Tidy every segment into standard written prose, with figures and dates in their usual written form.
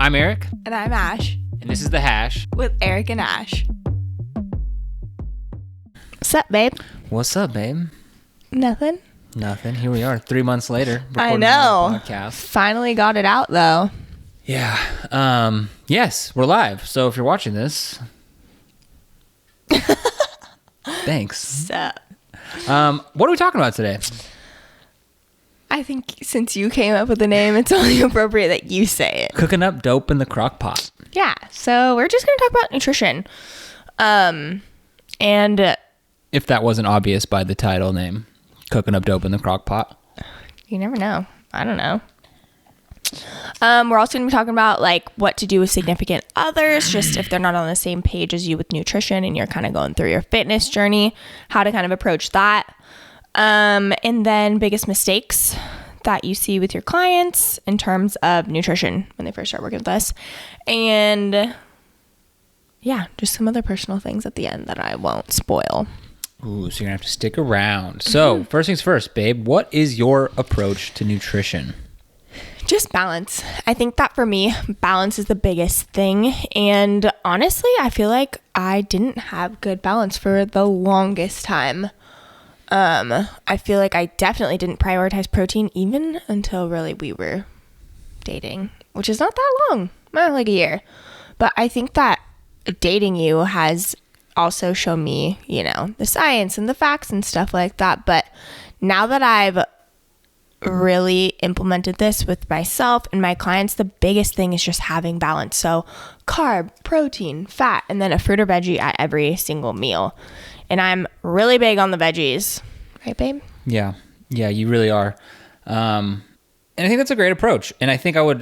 I'm Eric. And I'm Ash. And this is The Hash. With Eric and Ash. What's up, babe? What's up, babe? Nothing. Here we are, 3 months later. I know. Podcast. Finally got it out, though. Yeah. Yes, we're live. So if you're watching this, thanks. Sup? What are we talking about today? I think since you came up with the name, it's only appropriate that you say it. Cooking up dope in the Crockpot. Yeah. So we're just going to talk about nutrition. And if that wasn't obvious by the title name, Cooking up dope in the Crockpot. You never know. I don't know. We're also going to be talking about like what to do with significant others, just if they're not on the same page as you with nutrition and you're kind of going through your fitness journey, how to kind of approach that. And then biggest mistakes that you see with your clients in terms of nutrition when they first start working with us. And yeah, just some other personal things at the end that I won't spoil. Ooh, so you're going to have to stick around. So first things first, babe, what is your approach to nutrition? Just balance. I think that for me, balance is the biggest thing. And honestly, I feel like I didn't have good balance for the longest time. I feel like I definitely didn't prioritize protein even until really we were dating, which is not that long, not like a year. But I think that dating you has also shown me, the science and the facts and stuff like that. But now that I've really implemented this with myself and my clients, the biggest thing is just having balance. So carb, protein, fat, and then a fruit or veggie at every single meal. And I'm really big on the veggies. Right, babe? Yeah, you really are. And I think that's a great approach. And I think I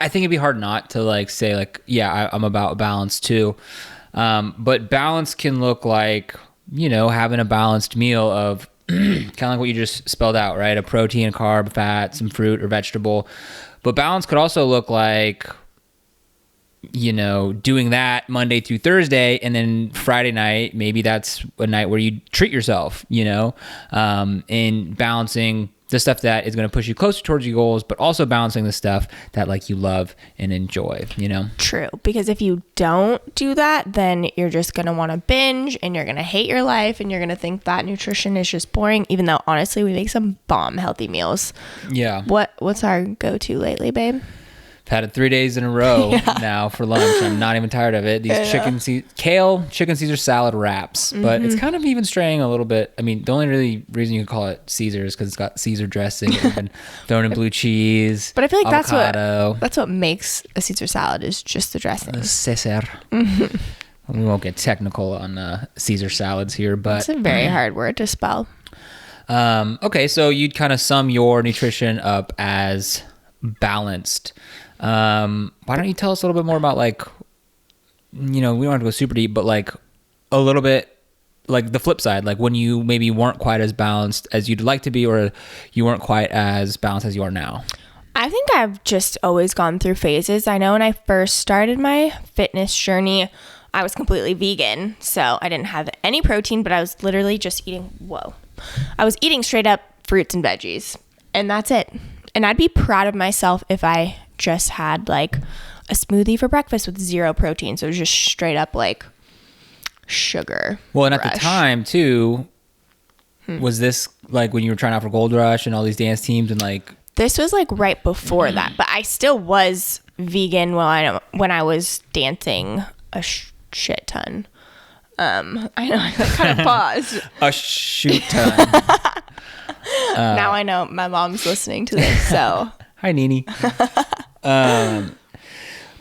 think it'd be hard not to say I'm about balance too. But balance can look like, having a balanced meal of kind of like what you just spelled out, right? A protein, a carb, fat, some fruit or vegetable. But balance could also look like, doing that Monday through Thursday, and then Friday night, maybe that's a night where you treat yourself, and balancing the stuff that is going to push you closer towards your goals, but also balancing the stuff that you love and enjoy, True. Because if you don't do that, then you're just going to want to binge and you're going to hate your life and you're going to think that nutrition is just boring, even though honestly we make some bomb healthy meals. Yeah. What's our go-to lately, babe? I've had it 3 days in a row now for lunch. I'm not even tired of it. These kale chicken Caesar salad wraps, but it's kind of even straying a little bit. I mean, the only really reason you can call it Caesar is because it's got Caesar dressing and thrown in blue cheese. But I feel like avocado. that's what makes a Caesar salad is just the dressing. Caesar. We won't get technical on Caesar salads here, but it's a very hard word to spell. Okay, so you'd kind of sum your nutrition up as balanced. Why don't you tell us a little bit more about we don't have to go super deep, but a little bit the flip side, when you maybe weren't quite as balanced as you'd like to be, or you weren't quite as balanced as you are now? I think I've just always gone through phases. I know when I first started my fitness journey, I was completely vegan. So I didn't have any protein, but I was literally just I was eating straight up fruits and veggies, and that's it. And I'd be proud of myself if I just had a smoothie for breakfast with zero protein. So it was just straight up sugar. Well, and at the time too, was this when you were trying out for Gold Rush and all these dance teams and This was right before that, but I still was vegan when I was dancing a shit ton. I know I kind of paused. A shoot ton. Now I know my mom's listening to this, so. Hi, Nini.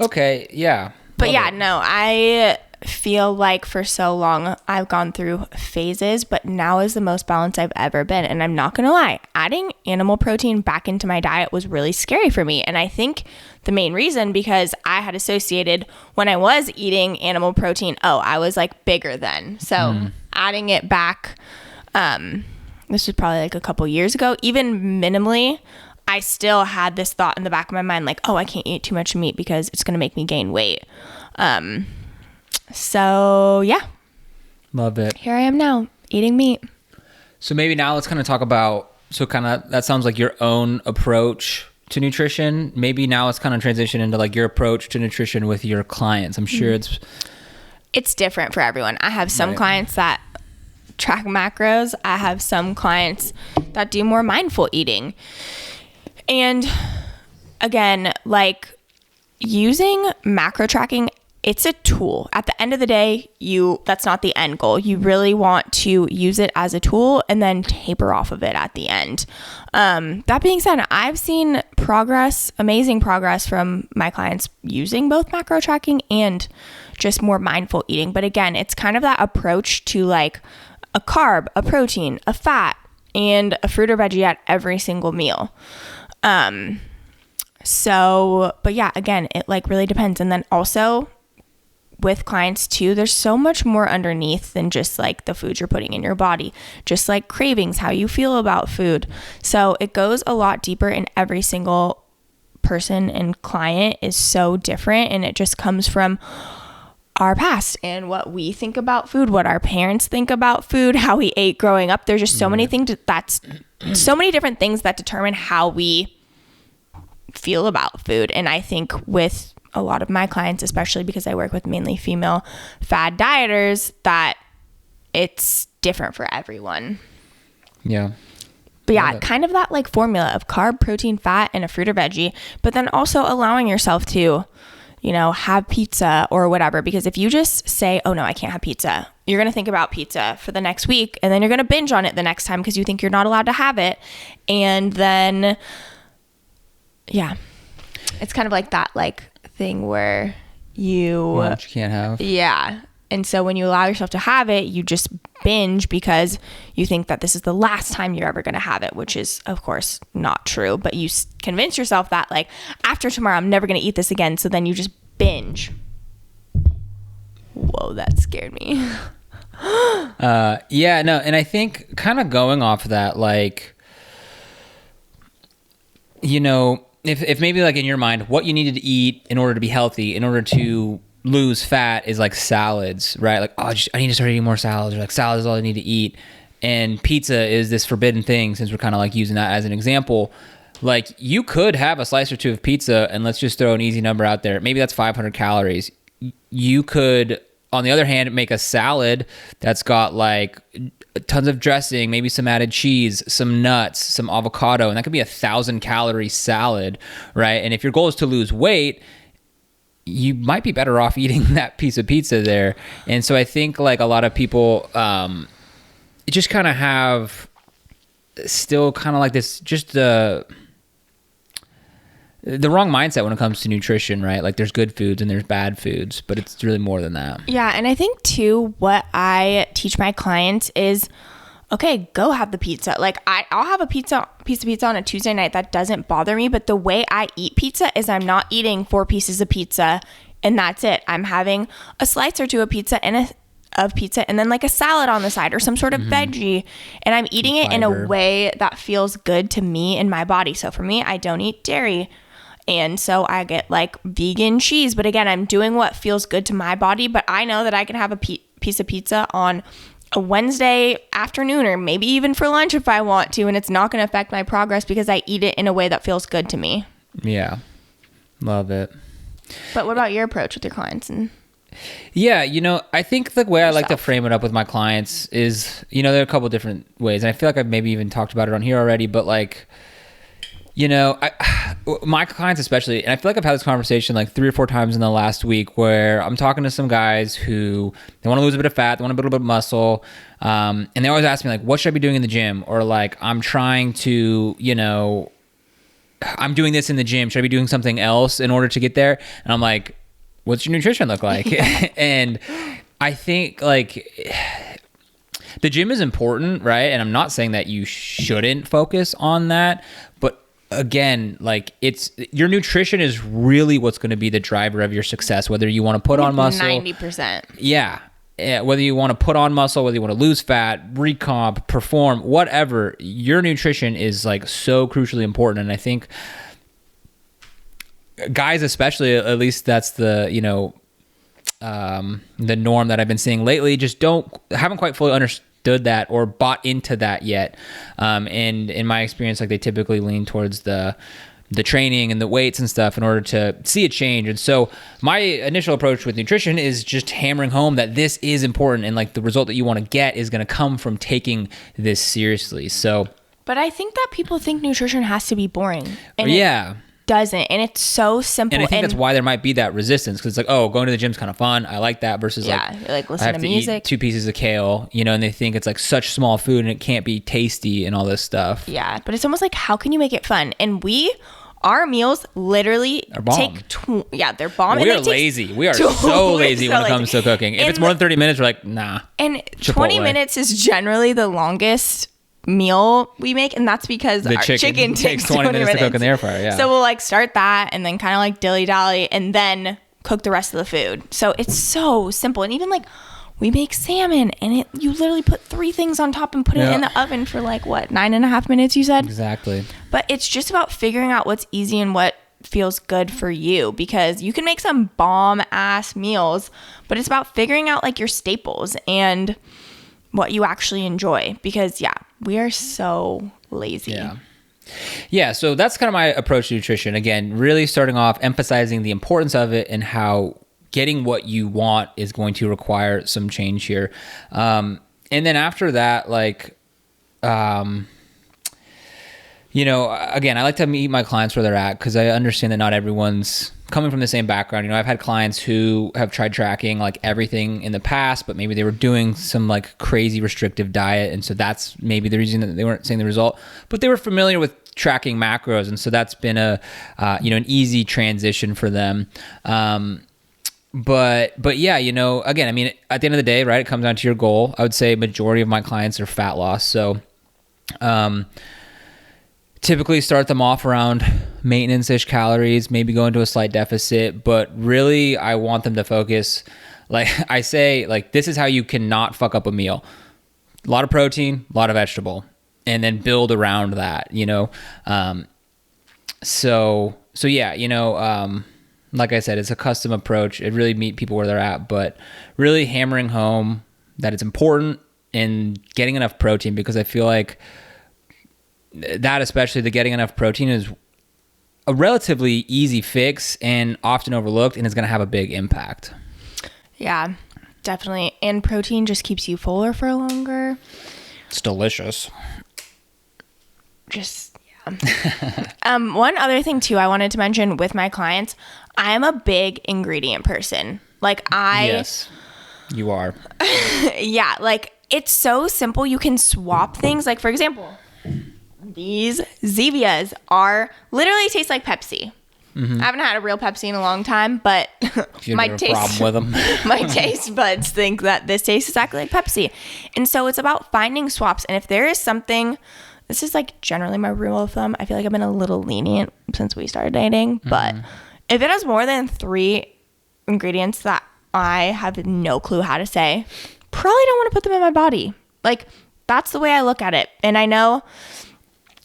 Okay, yeah. But no, I feel like for so long I've gone through phases, but now is the most balanced I've ever been. And I'm not going to lie, adding animal protein back into my diet was really scary for me. And I think the main reason, because I had associated when I was eating animal protein, I was bigger then. So adding it back, this was probably a couple years ago, even minimally, I still had this thought in the back of my mind, I can't eat too much meat because it's going to make me gain weight. So yeah. Love it. Here I am now eating meat. So maybe now let's kind of talk about, that sounds like your own approach to nutrition? Maybe now it's kind of transition into like your approach to nutrition with your clients. I'm sure it's different for everyone. I have some Right. clients that track macros. I have some clients that do more mindful eating. And again, like using macro tracking, it's a tool. At the end of the day, that's not the end goal. You really want to use it as a tool and then taper off of it at the end. That being said, I've seen amazing progress from my clients using both macro tracking and just more mindful eating. But again, it's kind of that approach to like a carb, a protein, a fat, and a fruit or veggie at every single meal. But yeah, again, it like really depends. And then also with clients too, there's so much more underneath than just like the food you're putting in your body, just like cravings, how you feel about food. So it goes a lot deeper, and every single person and client is so different, and it just comes from our past and what we think about food, what our parents think about food, how we ate growing up. There's just so many things so many different things that determine how we feel about food. And I think with a lot of my clients, especially because I work with mainly female fad dieters, that it's different for everyone. Yeah. But yeah, kind of that like formula of carb, protein, fat, and a fruit or veggie, but then also allowing yourself to, have pizza or whatever. Because if you just say, oh no, I can't have pizza, you're going to think about pizza for the next week, and then you're going to binge on it the next time because you think you're not allowed to have it. And then, yeah, it's kind of like that, like thing where you can't have. Yeah. And so when you allow yourself to have it, you just binge because you think that this is the last time you're ever going to have it, which is of course not true, but you convince yourself that like after tomorrow I'm never going to eat this again, so then you just binge. Whoa, that scared me. Yeah, no, and I think kind of going off of that, like, if maybe like in your mind, what you needed to eat in order to be healthy, in order to lose fat is like salads, right? Like, I need to start eating more salads, or like salad is all I need to eat. And pizza is this forbidden thing, since we're kind of like using that as an example. Like, you could have a slice or two of pizza, and let's just throw an easy number out there. Maybe that's 500 calories. You could, on the other hand, make a salad that's got like tons of dressing, maybe some added cheese, some nuts, some avocado, and that could be 1,000-calorie salad, right? And if your goal is to lose weight, you might be better off eating that piece of pizza there. And so I think like a lot of people just kind of have still kind of like this, just the wrong mindset when it comes to nutrition, right? Like, there's good foods and there's bad foods, but it's really more than that. Yeah. And I think too, what I teach my clients is, okay, go have the pizza. Like, I'll have a piece of pizza on a Tuesday night. That doesn't bother me. But the way I eat pizza is I'm not eating 4 pieces of pizza and that's it. I'm having a slice or two of pizza and then like a salad on the side or some sort of veggie. And I'm eating it in a way that feels good to me and my body. So for me, I don't eat dairy. And so I get like vegan cheese. But again, I'm doing what feels good to my body. But I know that I can have a piece of pizza on a Wednesday afternoon, or maybe even for lunch if I want to, and it's not going to affect my progress because I eat it in a way that feels good to me. Yeah. Love it. But what about your approach with your clients? Yeah, I think the way I like to frame it up with my clients is, there are a couple different ways, and I feel like I've maybe even talked about it on here already, but like, my clients especially, and I feel like I've had this conversation like 3 or 4 times in the last week, where I'm talking to some guys who, they want to lose a bit of fat, they want to build a bit of muscle, and they always ask me like, what should I be doing in the gym? Or like, I'm trying to, I'm doing this in the gym, should I be doing something else in order to get there? And I'm like, what's your nutrition look like? And I think like the gym is important, right? And I'm not saying that you shouldn't focus on that, but again, like, your nutrition is really what's going to be the driver of your success, whether you want to put on muscle. 90%. Yeah. Whether you want to put on muscle, whether you want to lose fat, recomp, perform, whatever, your nutrition is like so crucially important. And I think guys, especially, at least that's the, the norm that I've been seeing lately, just haven't quite fully understood that or bought into that yet. And in my experience, like, they typically lean towards the the training and the weights and stuff in order to see a change. And so my initial approach with nutrition is just hammering home that this is important, and like the result that you want to get is going to come from taking this seriously. So, but I think that people think nutrition has to be boring. And yeah. Doesn't, and it's so simple. And I think that's why there might be that resistance, because it's like, oh, going to the gym's kind of fun, I like that, versus like listen I have to music, eat 2 pieces of kale, you know, and they think it's like such small food and it can't be tasty and all this stuff. Yeah, but it's almost like, how can you make it fun? And our meals literally take they're bomb. We are lazy. We are so lazy when it comes to cooking. If it's more than 30 minutes, we're like, nah. And Chipotle. 20 minutes is generally the longest meal we make, and that's because the our chicken takes 20 minutes to cook in the air fryer. Yeah. So we'll like start that and then kind of like dilly dally and then cook the rest of the food. So it's so simple. And even like we make salmon, and you literally put 3 things on top and put it in the oven for like 9.5 minutes, you said? Exactly. But it's just about figuring out what's easy and what feels good for you, because you can make some bomb ass meals, but it's about figuring out like your staples and what you actually enjoy, because we are so lazy. Yeah, so that's kind of my approach to nutrition. Again, really starting off emphasizing the importance of it and how getting what you want is going to require some change here. And then after that, like, you know, again, I like to meet my clients where they're at, because I understand that not everyone's coming from the same background. You know, I've had clients who have tried tracking like everything in the past, but maybe they were doing some like crazy restrictive diet, and so that's maybe the reason that they weren't seeing the result. But they were familiar with tracking macros, and so that's been an easy transition for them. But yeah, you know, again, I mean, at the end of the day, right, it comes down to your goal. I would say majority of my clients are fat loss, so typically start them off around maintenance-ish calories, maybe go into a slight deficit, but really I want them to focus, like I say, like this is how you cannot fuck up a meal. A lot of protein, a lot of vegetable, and then build around that, you know? So yeah, you know, like I said, it's a custom approach. It really meet people where they're at, but really hammering home that it's important and getting enough protein, because I feel like that, especially the getting enough protein, is a relatively easy fix and often overlooked, and is going to have a big impact. Yeah, definitely. And protein just keeps you fuller for longer. It's delicious. One other thing too I wanted to mention with my clients, I am a big ingredient person. Like Yes, you are. Yeah, like it's so simple. You can swap things. Like for example, these Zevias literally taste like Pepsi. Mm-hmm. I haven't had a real Pepsi in a long time, but my problem with them. My taste buds think that this tastes exactly like Pepsi. And so it's about finding swaps. And if there is something, this is like generally my rule of thumb. I feel like I've been a little lenient since we started dating, but if it has more than 3 ingredients that I have no clue how to say, probably don't want to put them in my body. Like that's the way I look at it. And I know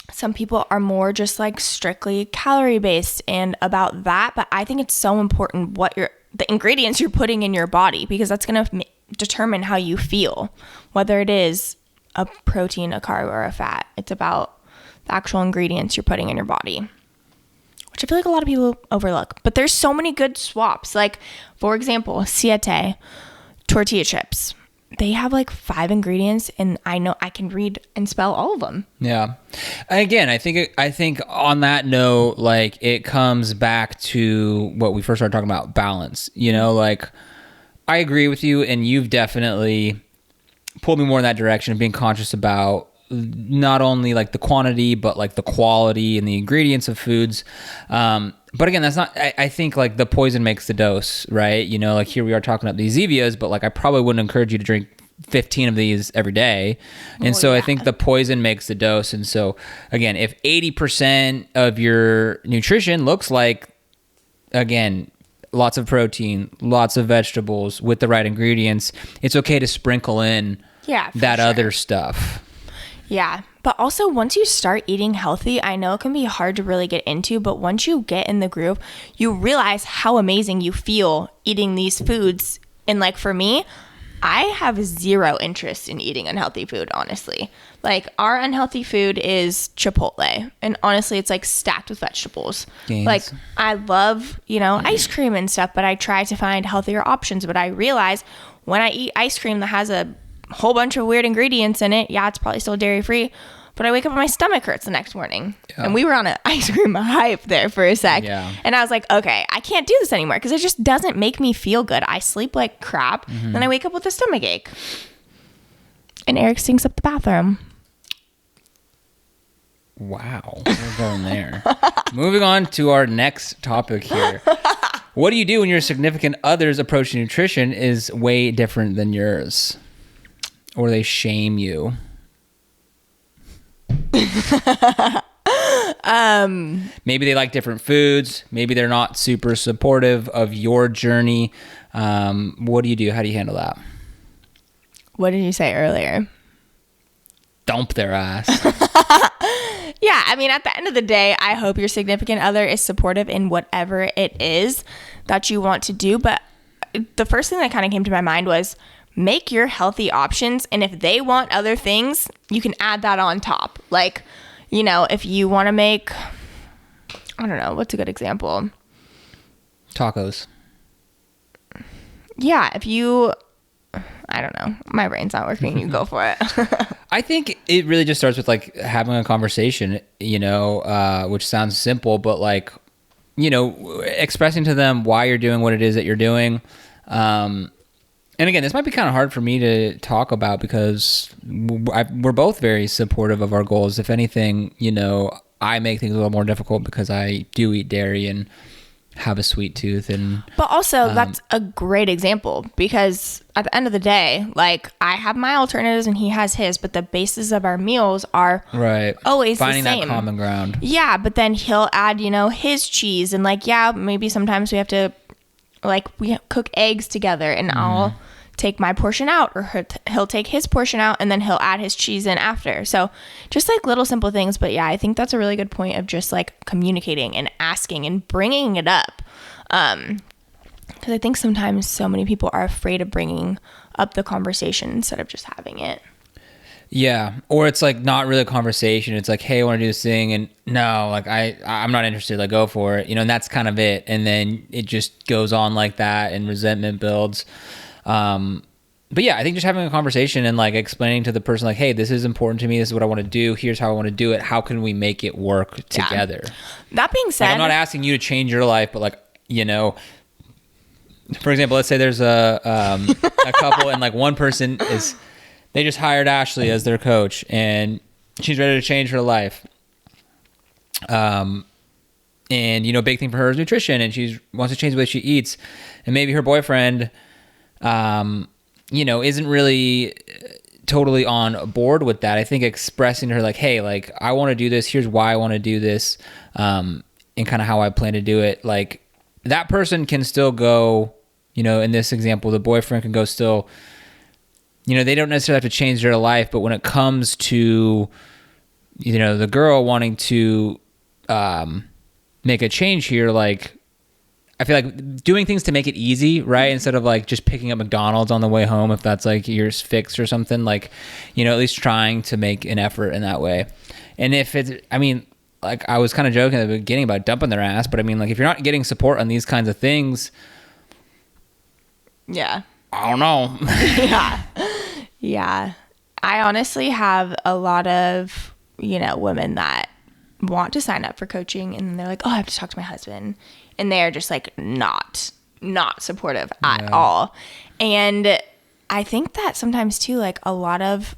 some people are more just like strictly calorie based and about that, but I think it's so important the ingredients you're putting in your body, because that's going to determine how you feel, whether it is a protein, a carb, or a fat. It's about the actual ingredients you're putting in your body, which I feel like a lot of people overlook. But there's so many good swaps. Like for example, Siete tortilla chips. They have like 5 ingredients, and I know I can read and spell all of them. Yeah. Again, I think on that note, like it comes back to what we first started talking about, balance. You know, like I agree with you, and you've definitely pulled me more in that direction of being conscious about not only like the quantity, but like the quality and the ingredients of foods. But again, that's not, I think like the poison makes the dose, right? You know, like here we are talking about these Zevias, but like I probably wouldn't encourage you to drink 15 of these every day. And I think the poison makes the dose. And so again, if 80% of your nutrition looks like, again, lots of protein, lots of vegetables with the right ingredients, it's okay to sprinkle in that other stuff. Yeah. But also once you start eating healthy, I know it can be hard to really get into, but once you get in the groove, you realize how amazing you feel eating these foods. And like for me, I have zero interest in eating unhealthy food, honestly. Like, our unhealthy food is Chipotle. And honestly, it's like stacked with vegetables. Gains. Like, I love, ice cream and stuff, but I try to find healthier options. But I realize when I eat ice cream that has a whole bunch of weird ingredients in it, yeah, it's probably still dairy free, but I wake up and my stomach hurts the next morning. Yeah. And we were on an ice cream hype there for a sec. Yeah. And I was like, okay, I can't do this anymore because it just doesn't make me feel good. I sleep like crap. And I wake up with a stomach ache. And Eric stinks up the bathroom. Wow. We're going there. Moving on to our next topic here. What do you do when your significant other's approach to nutrition is way different than yours? Or they shame you? Maybe they like different foods. Maybe they're not super supportive of your journey. What do you do? How do you handle that? What did you say earlier? Dump their ass. Yeah, I mean, at the end of the day, I hope your significant other is supportive in whatever it is that you want to do. But the first thing that kind of came to my mind was make your healthy options. And if they want other things, you can add that on top. Like, if you want to make, I don't know, what's a good example? Tacos. Yeah, if you, I don't know, my brain's not working, you go for it. I think it really just starts with like having a conversation, which sounds simple, but like, expressing to them why you're doing what it is that you're doing. And again, this might be kind of hard for me to talk about because we're both very supportive of our goals. If anything, I make things a little more difficult because I do eat dairy and have a sweet tooth. But also, that's a great example because at the end of the day, like, I have my alternatives and he has his, but the basis of our meals are always finding the same. That common ground. Yeah, but then he'll add, his cheese and like, yeah, maybe sometimes we have to, like, we cook eggs together and I'll take my portion out or he'll take his portion out and then he'll add his cheese in after. So just like little simple things. But yeah, I think that's a really good point of just like communicating and asking and bringing it up. Because I think sometimes so many people are afraid of bringing up the conversation instead of just having it. Yeah. Or it's like not really a conversation. It's like, hey, I want to do this thing. And no, like I'm not interested. Like, go for it. And that's kind of it. And then it just goes on like that and resentment builds. But yeah, I think just having a conversation and like explaining to the person like, hey, this is important to me. This is what I want to do. Here's how I want to do it. How can we make it work together? Yeah. That being said, like, I'm not asking you to change your life, but like, for example, let's say there's a couple and like one person they just hired Ashley as their coach and she's ready to change her life. And big thing for her is nutrition and she wants to change the way she eats. And maybe her boyfriend, isn't really totally on board with that. I think expressing to her like, hey, like, I want to do this. Here's why I want to do this. And kind of how I plan to do it. Like, that person can still go, in this example, the boyfriend can go still, they don't necessarily have to change their life, but when it comes to, the girl wanting to, make a change here, like, I feel like doing things to make it easy, right? Instead of like just picking up McDonald's on the way home, if that's like your fix or something, like, at least trying to make an effort in that way. And if it's, like I was kind of joking at the beginning about dumping their ass, but like if you're not getting support on these kinds of things, yeah, I don't know. Yeah. I honestly have a lot of, women that want to sign up for coaching and they're like, oh, I have to talk to my husband. And they're just like not supportive at all. And I think that sometimes too, like a lot of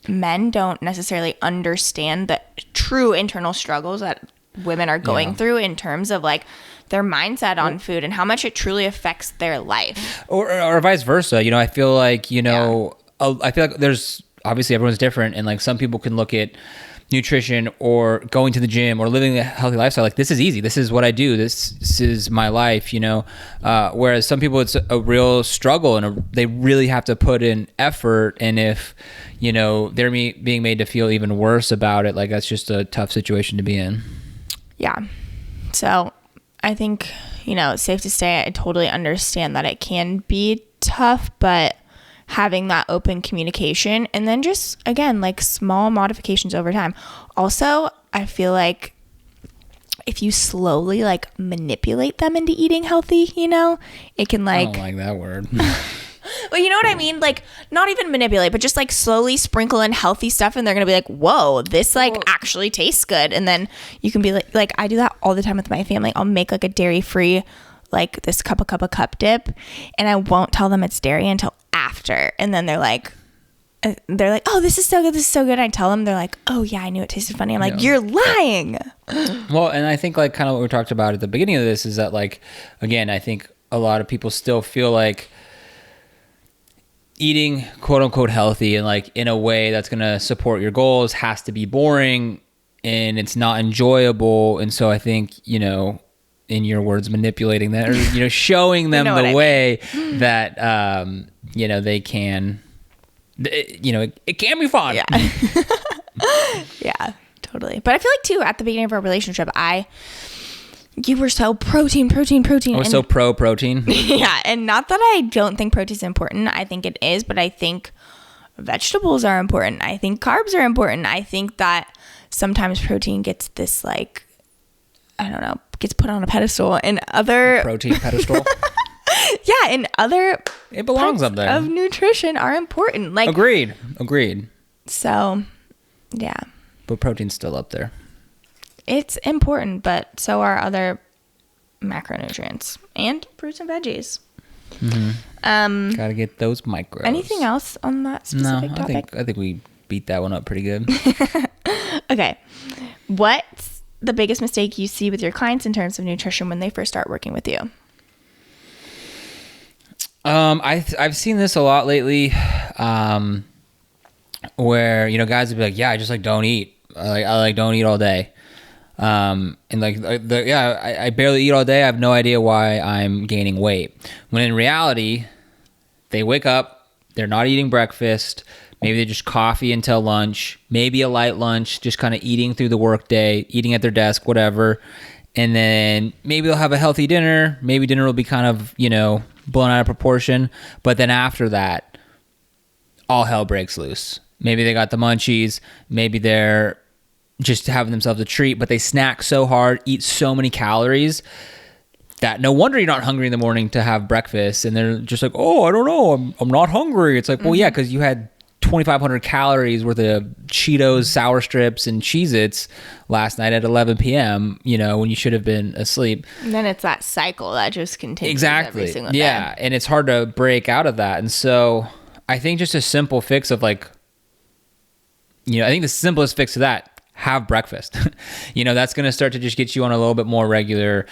men don't necessarily understand the true internal struggles that women are going through in terms of like their mindset on food and how much it truly affects their life. Or vice versa. I feel like, I feel like there's obviously everyone's different. And like some people can look at nutrition or going to the gym or living a healthy lifestyle like this is easy, this is what I do, this is my life, whereas some people it's a real struggle and they really have to put in effort, and if they're being made to feel even worse about it, like that's just a tough situation to be in. So I think it's safe to say I totally understand that it can be tough, but having that open communication, and then just, again, like small modifications over time. Also, I feel like if you slowly like manipulate them into eating healthy, you know, it can like, I don't like that word. well, you know what I mean? Like, not even manipulate, but just like slowly sprinkle in healthy stuff, and they're gonna be like, whoa, this like actually tastes good. And then you can be like I do that all the time with my family. I'll make like a dairy-free, like this cup of cup dip, and I won't tell them it's dairy until after. And then they're like, oh, this is so good, this is so good. I tell them, they're like, oh yeah, I knew it tasted funny. I'm like, you're lying. Well, and I think like kind of what we talked about at the beginning of this is that, like, again, I think a lot of people still feel like eating quote unquote healthy and like in a way that's going to support your goals has to be boring and it's not enjoyable. And so I think, you know, in your words, manipulating that, or, you know, showing them the way that, you know, they can, you know, it can be fun. Yeah. Yeah, totally. But I feel like too, at the beginning of our relationship, you were so protein. I was so pro protein. Yeah. And not that I don't think protein is important. I think it is, but I think vegetables are important. I think carbs are important. I think that sometimes protein gets this, like, I don't know, gets put on a pedestal, and other protein pedestal. Yeah. And other it belongs up there of nutrition are important. Like, agreed. So yeah. But protein's still up there. It's important, but so are other macronutrients and fruits and veggies. Mm-hmm. Gotta get those micros. Anything else on that specific topic? I think we beat that one up pretty good. Okay. What's the biggest mistake you see with your clients in terms of nutrition when they first start working with you? I've seen this a lot lately, where, you know, guys would be like, yeah, I just like don't eat. I don't eat all day. And I barely eat all day. I have no idea why I'm gaining weight. When in reality, they wake up, they're not eating breakfast. Maybe they just coffee until lunch, maybe a light lunch, just kind of eating through the workday, eating at their desk, whatever. And then maybe they'll have a healthy dinner. Maybe dinner will be kind of, you know, blown out of proportion. But then after that, all hell breaks loose. Maybe they got the munchies. Maybe they're just having themselves a treat, but they snack so hard, eat so many calories that no wonder you're not hungry in the morning to have breakfast. And they're just like, oh, I don't know, I'm not hungry. It's like, well, yeah, because you had 2,500 calories worth of Cheetos, sour strips, and Cheez-Its last night at 11 p.m., you know, when you should have been asleep. And then it's that cycle that just continues exactly. every single day. Yeah, and it's hard to break out of that. And so I think just a simple fix of, like, you know, I think the simplest fix to that, have breakfast. You know, that's going to start to just get you on a little bit more regular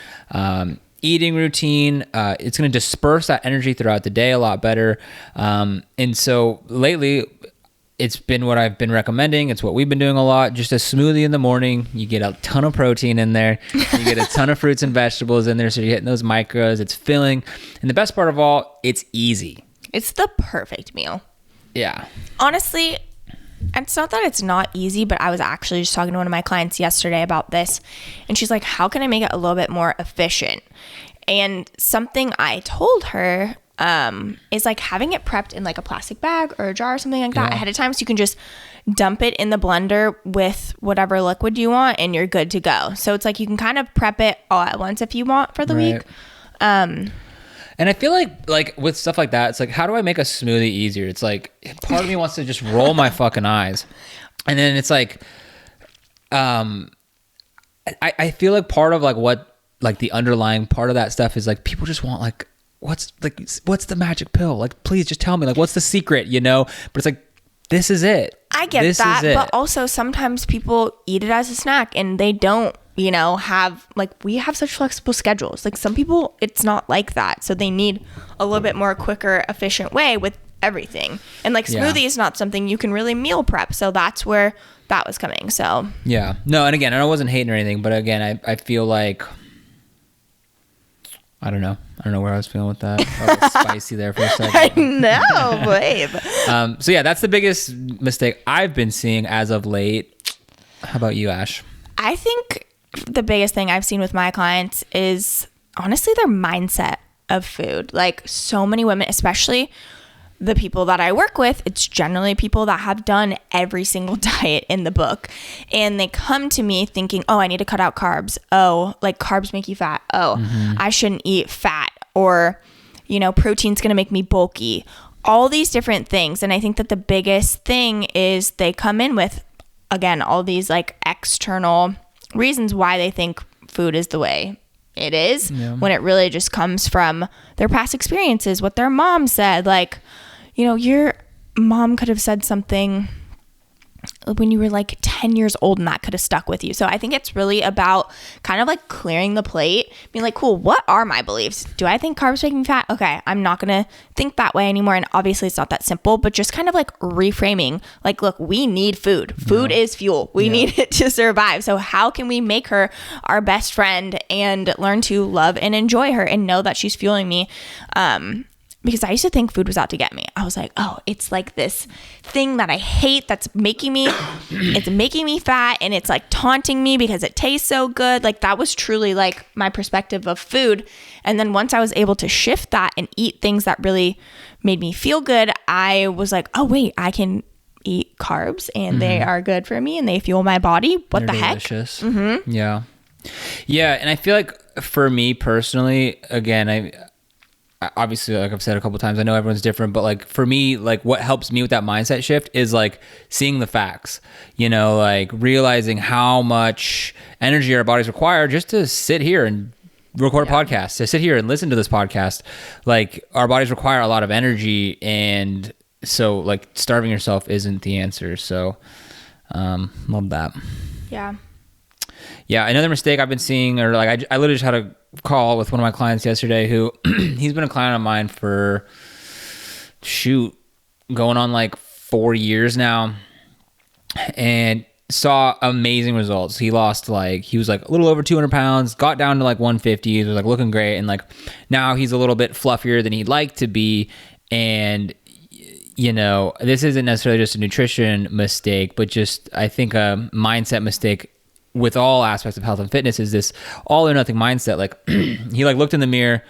eating routine. It's going to disperse that energy throughout the day a lot better. And so lately, it's been what I've been recommending. It's what we've been doing a lot. Just a smoothie in the morning. You get a ton of protein in there. You get a ton of fruits and vegetables in there. So you're getting those micros. It's filling. And the best part of all, it's easy. It's the perfect meal. Yeah. Honestly, it's not that it's not easy, but I was actually just talking to one of my clients yesterday about this, and she's like, how can I make it a little bit more efficient? And something I told her is like having it prepped in like a plastic bag or a jar or something like that ahead of time, so you can just dump it in the blender with whatever liquid you want and you're good to go. So it's like you can kind of prep it all at once if you want for the week. And I feel like with stuff like that, it's like, how do I make a smoothie easier? It's like, part of me wants to just roll my fucking eyes. And then it's like, I feel like part of like what, like the underlying part of that stuff is like, people just want like, what's the magic pill? Like, please just tell me, like, what's the secret, you know? But it's like, this is it. I get that, but also sometimes people eat it as a snack and they don't, you know, have, like, we have such flexible schedules. Like, some people, it's not like that. So they need a little bit more quicker, efficient way with everything. And like smoothie is not something you can really meal prep. So that's where that was coming. So yeah. No, and again, I wasn't hating or anything, but again, I feel like, I don't know where I was feeling with that. I was spicy there for a second. I know, babe. So yeah, that's the biggest mistake I've been seeing as of late. How about you, Ash? I think the biggest thing I've seen with my clients is honestly their mindset of food. Like, so many women, especially the people that I work with, it's generally people that have done every single diet in the book. And they come to me thinking, oh, I need to cut out carbs. Oh, like carbs make you fat. Oh, I shouldn't eat fat. Or, you know, protein's going to make me bulky. All these different things. And I think that the biggest thing is they come in with, again, all these like external reasons why they think food is the way it is, when it really just comes from their past experiences, what their mom said. Like, you know, your mom could have said something when you were like 10 years old and that could have stuck with you. So I think it's really about kind of like clearing the plate, being like, cool, what are my beliefs? Do I think carbs make me fat? Okay, I'm not going to think that way anymore. And obviously it's not that simple, but just kind of like reframing, like, look, we need food. Food is fuel. We need it to survive. So how can we make her our best friend and learn to love and enjoy her and know that she's fueling me? Because I used to think food was out to get me. I was like, oh, it's like this thing that I hate that's making me, it's making me fat, and it's like taunting me because it tastes so good. Like that was truly like my perspective of food. And then once I was able to shift that and eat things that really made me feel good, I was like, oh wait, I can eat carbs and they are good for me and they fuel my body. What They're the delicious. heck? Yeah. And I feel like for me personally, again, I obviously, like I've said a couple times, I know everyone's different, but like for me, like what helps me with that mindset shift is like seeing the facts, you know, like realizing how much energy our bodies require just to sit here and record a podcast, to sit here and listen to this podcast. Like our bodies require a lot of energy, and so like starving yourself isn't the answer. So love that. Yeah, another mistake I've been seeing, or like I literally just had a call with one of my clients yesterday who he's been a client of mine for going on like 4 years now, and saw amazing results. He lost he was like a little over 200 pounds, got down to like 150. He was like looking great, and like now he's a little bit fluffier than he'd like to be. And you know, this isn't necessarily just a nutrition mistake, but just I think a mindset mistake with all aspects of health and fitness is this all or nothing mindset. Like he like looked in the mirror,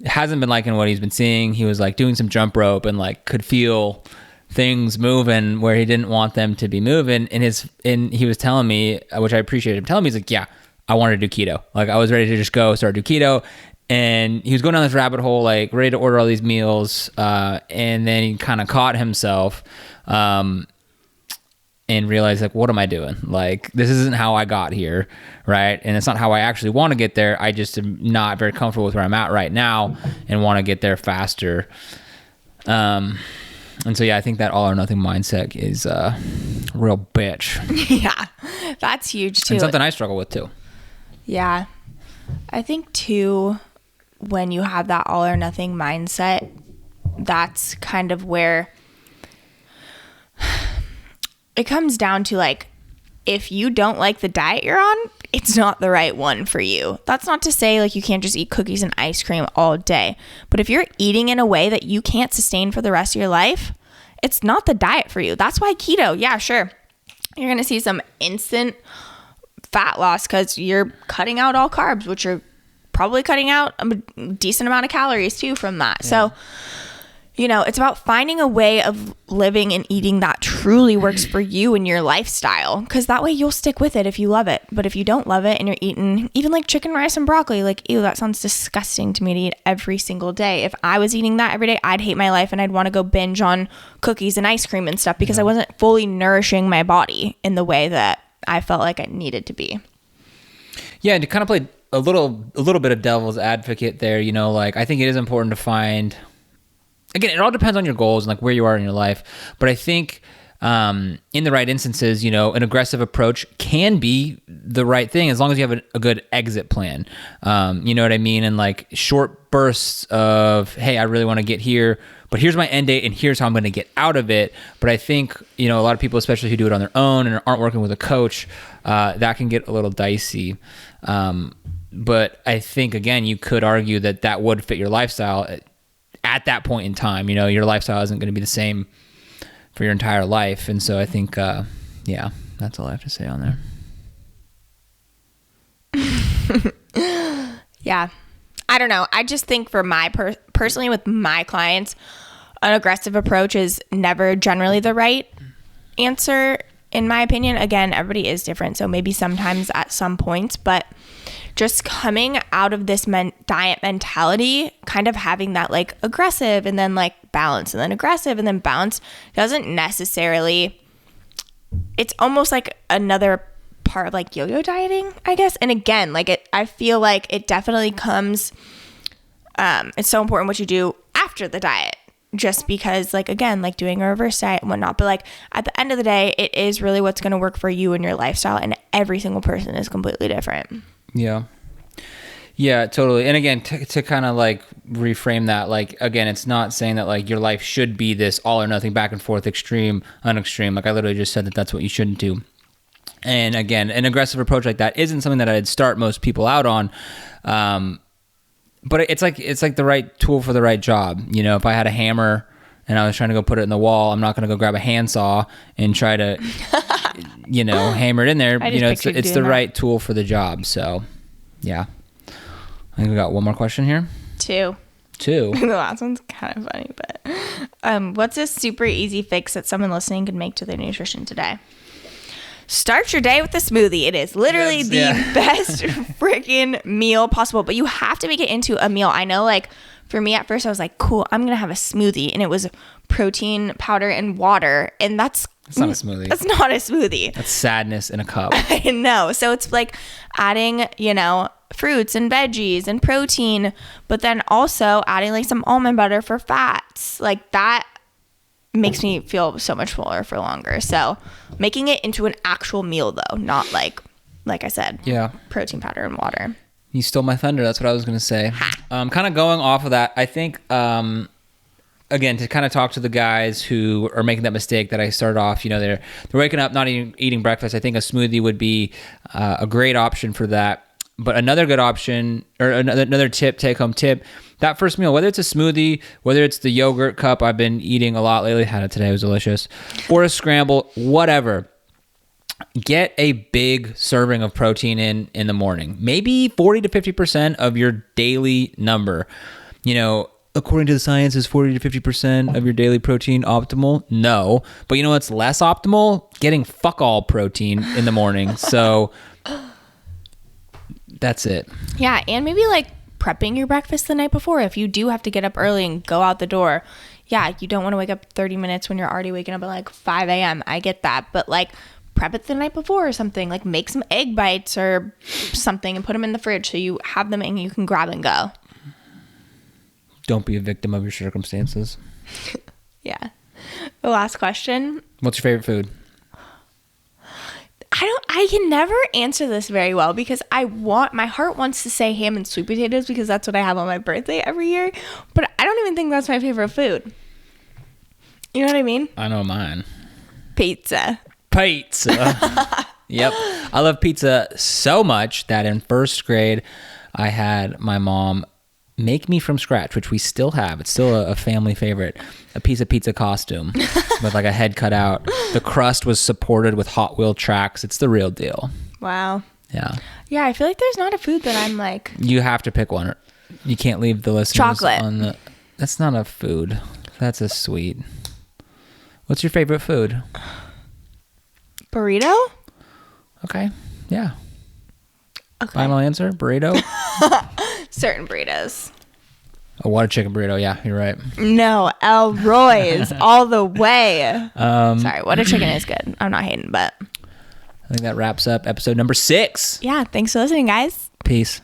hasn't been liking what he's been seeing. He was like doing some jump rope and like could feel things moving where he didn't want them to be moving. And he was telling me, which I appreciated him telling me, he's like, yeah, I wanted to do keto. Like I was ready to just go start do keto. And he was going down this rabbit hole, like ready to order all these meals. And then he kind of caught himself, and realize like, what am I doing? Like, this isn't how I got here, right? And it's not how I actually want to get there. I just am not very comfortable with where I'm at right now and want to get there faster. And so, yeah, I think that all or nothing mindset is a real bitch. Yeah, that's huge too. And something I struggle with too. Yeah. I think too, when you have that all or nothing mindset, that's kind of where it comes down to like, if you don't like the diet you're on, it's not the right one for you. That's not to say like you can't just eat cookies and ice cream all day. But if you're eating in a way that you can't sustain for the rest of your life, it's not the diet for you. That's why keto, yeah, sure, you're going to see some instant fat loss because you're cutting out all carbs, which are probably cutting out a decent amount of calories too from that. Yeah. So, you know, it's about finding a way of living and eating that truly works for you and your lifestyle, because that way you'll stick with it if you love it. But if you don't love it and you're eating even like chicken, rice, and broccoli, like, ew, that sounds disgusting to me to eat every single day. If I was eating that every day, I'd hate my life and I'd want to go binge on cookies and ice cream and stuff because I wasn't fully nourishing my body in the way that I felt like it needed to be. Yeah, and to kind of play a little bit of devil's advocate there, you know, like I think it is important to find, again, it all depends on your goals and like where you are in your life. But I think in the right instances, you know, an aggressive approach can be the right thing as long as you have a good exit plan. You know what I mean? And like short bursts of, hey, I really want to get here, but here's my end date and here's how I'm going to get out of it. But I think, you know, a lot of people, especially who do it on their own and aren't working with a coach, that can get a little dicey. But I think, again, you could argue that that would fit your lifestyle at that point in time. You know, your lifestyle isn't going to be the same for your entire life. And so I think, yeah, that's all I have to say on there. Yeah. I don't know. I just think for my personally with my clients, an aggressive approach is never generally the right answer, in my opinion. Again, everybody is different, so maybe sometimes at some points, but just coming out of this diet mentality, kind of having that like aggressive and then like balance and then aggressive and then balance doesn't necessarily, it's almost like another part of like yo-yo dieting, I guess. And again, like I feel like it definitely comes, it's so important what you do after the diet, just because like, again, like doing a reverse diet and whatnot, but like at the end of the day, it is really what's going to work for you and your lifestyle, and every single person is completely different. Yeah, totally. And again, to kind of like reframe that, like, again, it's not saying that like your life should be this all or nothing, back and forth, extreme, unextreme. Like I literally just said that that's what you shouldn't do. And again, an aggressive approach like that isn't something that I'd start most people out on. But it's like the right tool for the right job. You know, if I had a hammer and I was trying to go put it in the wall, I'm not going to go grab a handsaw and try to, you know, hammer it in there. You know, it's the right tool for the job. So, yeah. I think we got one more question here. Two. The last one's kind of funny, but what's a super easy fix that someone listening could make to their nutrition today? Start your day with a smoothie. It is literally best freaking meal possible, but you have to make it into a meal. I know, like, for me at first, I was like, cool, I'm going to have a smoothie. And it was protein powder and water. And that's not a smoothie. That's not a smoothie. That's sadness in a cup. I know. So it's like adding, you know, fruits and veggies and protein, but then also adding like some almond butter for fats. Like that makes me feel so much fuller for longer. So making it into an actual meal though, not like I said, protein powder and water. You stole my thunder. That's what I was going to say. Kind of going off of that, I think, again, to kind of talk to the guys who are making that mistake that I started off, you know, they're waking up, not eating breakfast. I think a smoothie would be a great option for that. But another good option, or another tip, take-home tip, that first meal, whether it's a smoothie, whether it's the yogurt cup I've been eating a lot lately, had it today, it was delicious, or a scramble, whatever, get a big serving of protein in the morning. Maybe 40 to 50% of your daily number. You know, according to the science, is 40 to 50% of your daily protein optimal? No. But you know what's less optimal? Getting fuck all protein in the morning. So that's it. Yeah, and maybe like prepping your breakfast the night before. If you do have to get up early and go out the door, yeah, you don't want to wake up 30 minutes when you're already waking up at like 5 a.m. I get that. But like prep it the night before or something. Like make some egg bites or something and put them in the fridge so you have them and you can grab and go. Don't be a victim of your circumstances. Yeah. The last question. What's your favorite food? I can never answer this very well because my heart wants to say ham and sweet potatoes because that's what I have on my birthday every year. But I don't even think that's my favorite food. You know what I mean? I know mine. Pizza. Yep. I love pizza so much that in first grade, I had my mom make me from scratch, which we still have. It's still a family favorite. A piece of pizza costume with like a head cut out. The crust was supported with Hot Wheel tracks. It's the real deal. Wow. Yeah. Yeah, I feel like there's not a food that I'm like. You have to pick one. You can't leave the listeners chocolate on the. That's not a food. That's a sweet. What's your favorite food? Burrito. Okay. Yeah. Okay. Final answer, burrito. Certain burritos. A water chicken burrito. Yeah, you're right. No, El Roy's all the way. Sorry, water chicken is good. I'm not hating, but I think that wraps up episode number 6. Yeah, thanks for listening, guys. Peace.